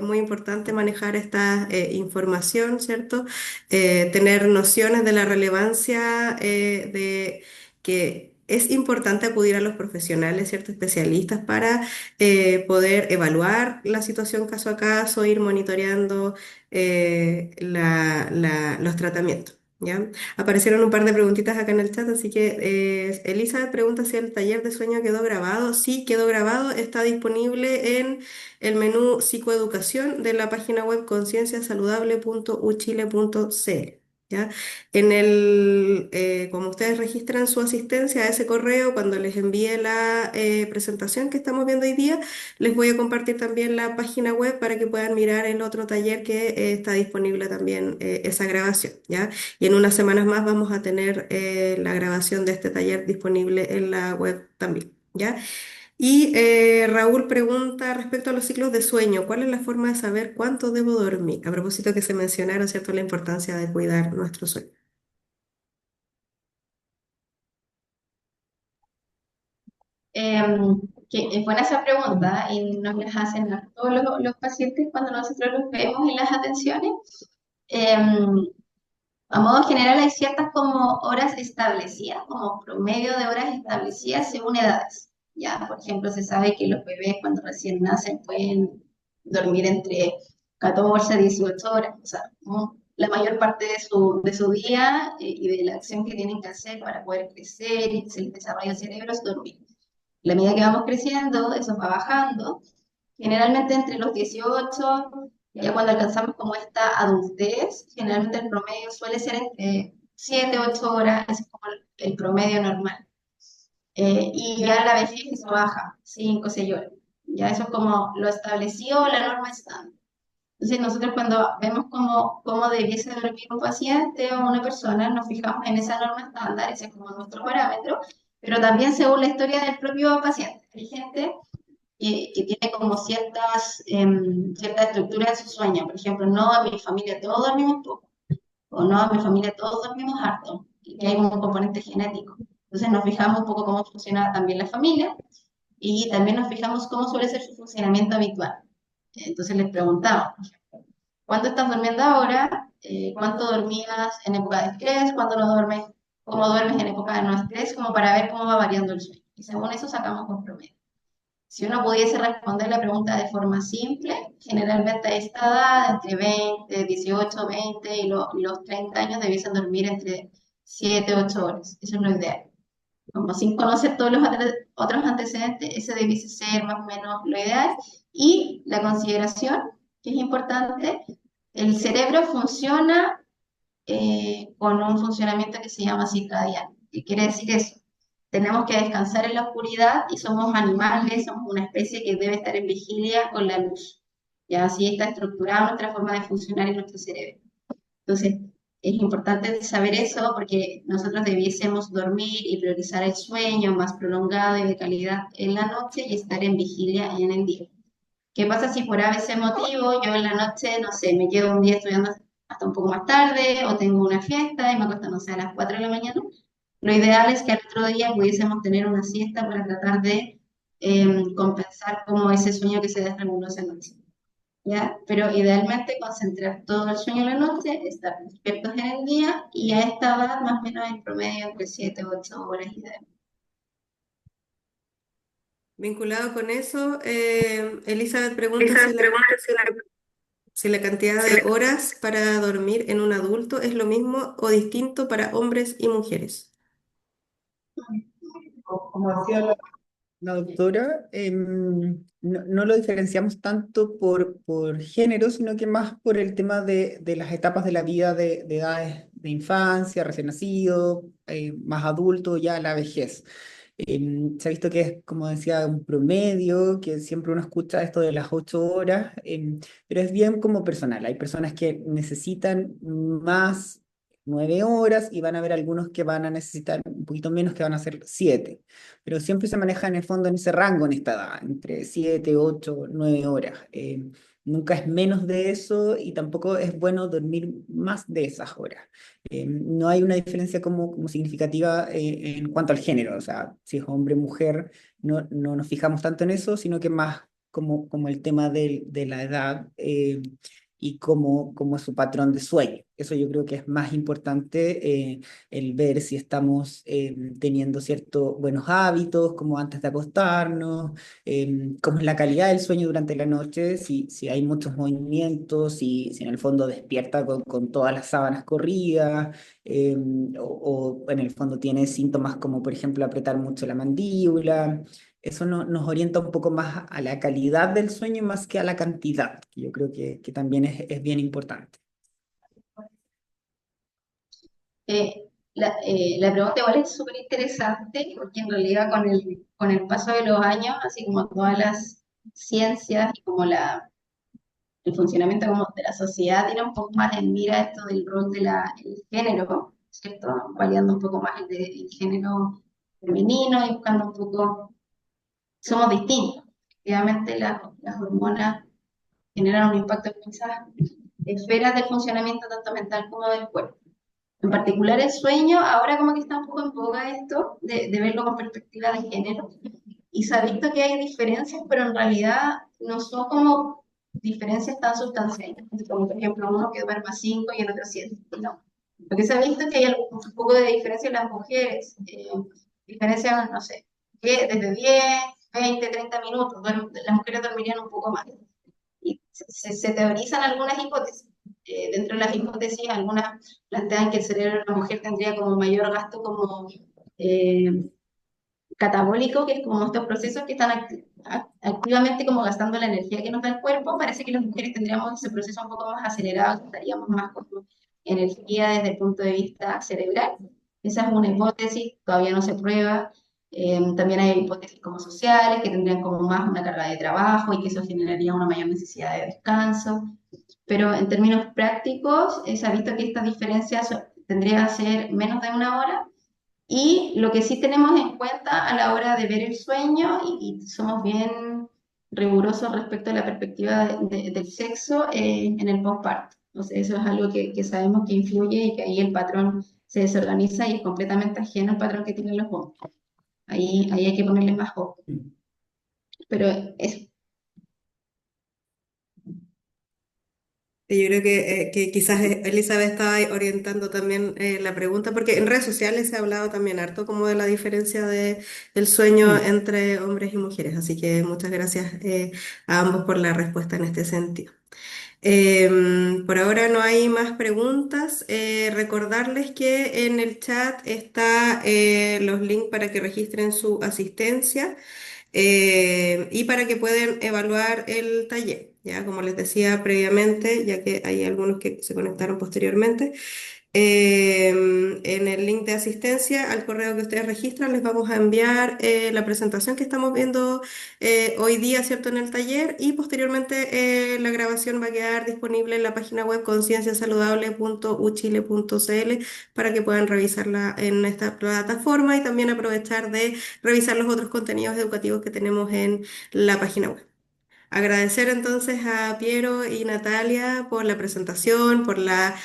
Muy importante manejar esta información, ¿cierto? Tener nociones de la relevancia de que es importante acudir a los profesionales, ¿cierto? Especialistas para poder evaluar la situación caso a caso, ir monitoreando los tratamientos. ¿Ya? Aparecieron un par de preguntitas acá en el chat, así que Elisa pregunta si el taller de sueño quedó grabado. Sí, quedó grabado, está disponible en el menú psicoeducación de la página web concienciasaludable.uchile.cl. ¿Ya? Como ustedes registran su asistencia a ese correo, cuando les envíe la presentación que estamos viendo hoy día, les voy a compartir también la página web para que puedan mirar el otro taller que está disponible también esa grabación, ¿ya? Y en unas semanas más vamos a tener la grabación de este taller disponible en la web también, ¿ya? Y Raúl pregunta respecto a los ciclos de sueño, ¿cuál es la forma de saber cuánto debo dormir? A propósito que se mencionaron, ¿cierto?, la importancia de cuidar nuestro sueño. Que es buena esa pregunta y nos las hacen a todos los pacientes cuando nosotros los vemos en las atenciones. Em, a modo general hay ciertas como horas establecidas, como promedio de horas establecidas según edades. Ya, por ejemplo, se sabe que los bebés cuando recién nacen pueden dormir entre 14 a 18 horas, o sea, la mayor parte de su día y de la acción que tienen que hacer para poder crecer y que se les desarrolle el cerebro es dormir. A la medida que vamos creciendo, eso va bajando. Generalmente entre los 18, ya cuando alcanzamos como esta adultez, generalmente el promedio suele ser entre 7 8 horas, ese es como el promedio normal. Y ya la vejez eso baja, 5 6 horas. Ya eso es como lo establecido, la norma estándar. Entonces nosotros cuando vemos cómo debiese dormir un paciente o una persona, nos fijamos en esa norma estándar, ese es como nuestro parámetro, pero también según la historia del propio paciente. Hay gente que tiene como cierta estructura en su sueño. Por ejemplo, no, en mi familia todos dormimos poco. o no, en mi familia todos dormimos harto, y que hay un componente genético. Entonces nos fijamos un poco cómo funciona también la familia y también nos fijamos cómo suele ser su funcionamiento habitual. Entonces les preguntamos, ¿cuánto estás durmiendo ahora? ¿Cuánto dormías en época de estrés? ¿Cuándo no duermes? ¿Cómo duermes en época de no estrés? Como para ver cómo va variando el sueño. Y según eso sacamos un promedio. Si uno pudiese responder la pregunta de forma simple, generalmente a esta edad, entre 20, 18, 20 y los 30 años debiesen dormir entre 7, 8 horas. Eso es lo ideal. Como sin conocer todos los otros antecedentes, ese debiese ser más o menos lo ideal. Y la consideración, que es importante, el cerebro funciona con un funcionamiento que se llama circadiano. ¿Qué quiere decir eso? Tenemos que descansar en la oscuridad y somos animales, somos una especie que debe estar en vigilia con la luz. Ya así está estructurada nuestra forma de funcionar en nuestro cerebro. Entonces, es importante saber eso porque nosotros debiésemos dormir y priorizar el sueño más prolongado y de calidad en la noche y estar en vigilia en el día. ¿Qué pasa si por ABC motivo yo en la noche, no sé, me quedo un día estudiando hasta un poco más tarde o tengo una fiesta y me acuesto, no sé, a las 4 de la mañana? Lo ideal es que al otro día pudiésemos tener una siesta para tratar de compensar como ese sueño que se desreguló esa noche. ¿Ya? Pero idealmente concentrar todo el sueño en la noche, estar despiertos en el día y a esta edad más o menos en promedio entre 7 u 8 horas ideal. Vinculado con eso, Elizabeth pregunta Elizabeth pregunta si la... si la cantidad de horas para dormir en un adulto es lo mismo o distinto para hombres y mujeres. Como decía la doctora, no lo diferenciamos tanto por género, sino que más por el tema de las etapas de la vida de edades de infancia, recién nacido, más adulto, ya la vejez. Se ha visto que es, como decía, un promedio, que siempre uno escucha esto de las 8 horas, pero es bien como personal. Hay personas que necesitan más 9 horas y van a haber algunos que van a necesitar un poquito menos, que van a ser 7, pero siempre se maneja en el fondo en ese rango en esta edad, entre 7, 8, 9 horas. Nunca es menos de eso y tampoco es bueno dormir más de esas horas. No hay una diferencia como significativa en cuanto al género, o sea, si es hombre o mujer, no nos fijamos tanto en eso, sino que más como el tema de la edad y cómo es su patrón de sueño. Eso yo creo que es más importante, el ver si estamos teniendo ciertos buenos hábitos, como antes de acostarnos, cómo es la calidad del sueño durante la noche, si hay muchos movimientos, si en el fondo despierta con todas las sábanas corridas, o en el fondo tiene síntomas como por ejemplo apretar mucho la mandíbula. Eso nos orienta un poco más a la calidad del sueño más que a la cantidad, que yo creo que también es bien importante. La pregunta igual es súper interesante porque en realidad con el paso de los años, así como todas las ciencias y como el funcionamiento como de la sociedad tiene un poco más en mira esto del rol del género, ¿cierto? Variando un poco más el género femenino y buscando un poco, somos distintos. Efectivamente, las hormonas generan un impacto en muchas esferas del funcionamiento tanto mental como del cuerpo. En particular el sueño, ahora como que está un poco en boga esto de verlo con perspectiva de género. Y se ha visto que hay diferencias, pero en realidad no son como diferencias tan sustanciales. Como por ejemplo uno que duerma 5 y el otro 7. No. Lo que se ha visto es que hay un poco de diferencia en las mujeres. Diferencia, no sé, que desde 10, 20, 30 minutos, las mujeres dormirían un poco más. Y se teorizan algunas hipótesis. Dentro de las hipótesis, algunas plantean que el cerebro de la mujer tendría como mayor gasto como eh, catabólico, que es como estos procesos que están activamente como gastando la energía que nos da el cuerpo. Parece que las mujeres tendríamos ese proceso un poco más acelerado, estaríamos más con energía desde el punto de vista cerebral. Esa es una hipótesis, todavía no se prueba. También hay hipótesis como sociales, que tendrían como más una carga de trabajo y que eso generaría una mayor necesidad de descanso. Pero en términos prácticos, se ha visto que estas diferencias tendrían que ser menos de una hora y lo que sí tenemos en cuenta a la hora de ver el sueño, y somos bien rigurosos respecto a la perspectiva del sexo en el postparto. Entonces eso es algo que sabemos que influye y que ahí el patrón se desorganiza y es completamente ajeno al patrón que tienen los hombres. Ahí hay que ponerle más ojo. Pero es, Y yo creo que quizás Elizabeth estaba ahí orientando también la pregunta, porque en redes sociales se ha hablado también harto como de la diferencia del sueño Mm. entre hombres y mujeres, así que muchas gracias a ambos por la respuesta en este sentido. Por ahora no hay más preguntas. Recordarles que en el chat está los links para que registren su asistencia y para que puedan evaluar el taller. Ya, como les decía previamente, ya que hay algunos que se conectaron posteriormente, en el link de asistencia al correo que ustedes registran les vamos a enviar la presentación que estamos viendo hoy día, ¿cierto? En el taller y posteriormente la grabación va a quedar disponible en la página web concienciasaludable.uchile.cl para que puedan revisarla en esta plataforma y también aprovechar de revisar los otros contenidos educativos que tenemos en la página web. Agradecer entonces a Piero y Natalia por la presentación, por la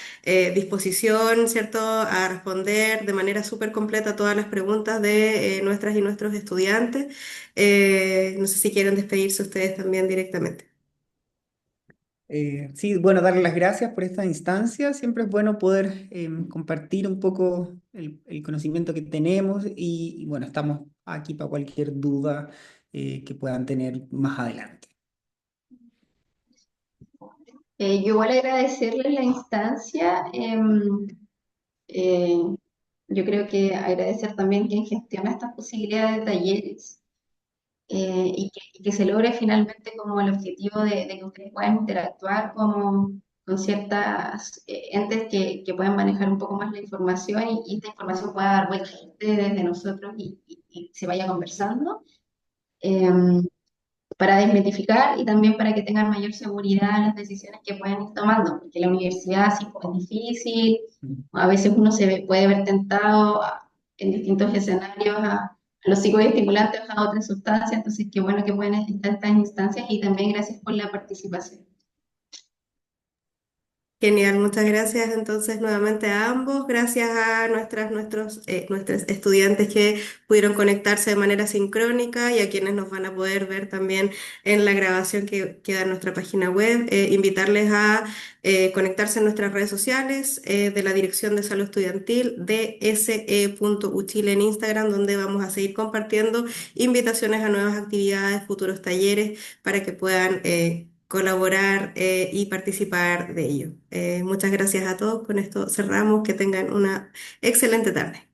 disposición, ¿cierto?, a responder de manera súper completa todas las preguntas de nuestras y nuestros estudiantes. No sé si quieren despedirse ustedes también directamente. Sí, bueno, darle las gracias por esta instancia. Siempre es bueno poder compartir un poco el conocimiento que tenemos y, bueno, estamos aquí para cualquier duda que puedan tener más adelante. yo igual agradecerles la instancia. Eh, yo creo que agradecer también quien gestiona estas posibilidades de talleres y que se logre finalmente como el objetivo de que ustedes puedan interactuar como, con ciertas entes que puedan manejar un poco más la información y esta información pueda dar vuelta a ustedes, de nosotros y se vaya conversando. Em, para desmitificar y también para que tengan mayor seguridad en las decisiones que pueden ir tomando, porque la universidad sí pues, es difícil, a veces uno puede ver tentado en distintos escenarios a los psicoestimulantes a otras sustancias, entonces qué bueno que pueden estar estas instancias y también gracias por la participación. Genial, muchas gracias entonces nuevamente a ambos, gracias a nuestros estudiantes que pudieron conectarse de manera sincrónica y a quienes nos van a poder ver también en la grabación que queda en nuestra página web. Invitarles a conectarse en nuestras redes sociales de la Dirección de Salud Estudiantil de se.uchile en Instagram, donde vamos a seguir compartiendo invitaciones a nuevas actividades, futuros talleres para que puedan colaborar y participar de ello. Muchas gracias a todos. Con esto cerramos. Que tengan una excelente tarde.